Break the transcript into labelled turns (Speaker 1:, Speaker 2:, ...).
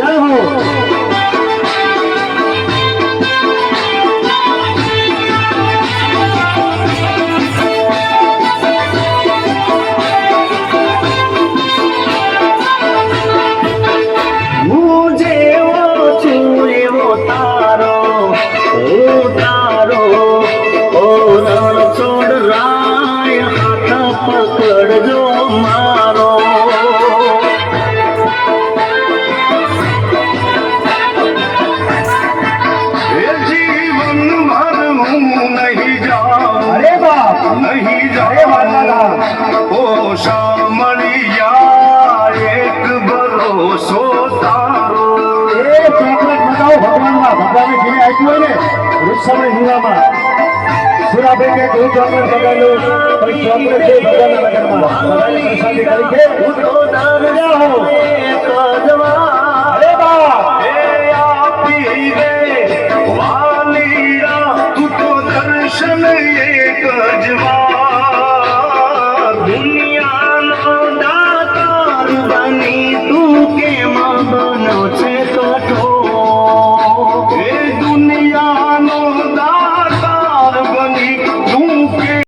Speaker 1: જય હો
Speaker 2: પકડજો મારો જીવન ભર હું નહીં જાઉં
Speaker 1: અરે બાપ
Speaker 2: નહીં
Speaker 1: અરે વાલા
Speaker 2: જાઉં ઓ સામળિયા એક ભરોસો તારો
Speaker 1: એ ચોકલેટ મંગાવો ભગવાનમાં ભગવાને જેને આપ્યું હોય ને વૃક્ષાને જીવામાં સુરાભાઈ કે કોઈ ચોકલેટ મંગાવ્યું કોઈ ચોકલેટ છે ભગવાનના નગરમાં બધાને પ્રસાદી તરીકે જાઓ અરે બાપ
Speaker 2: એ આપી રે વાલીડા તું તો દર્શન એક જ વાર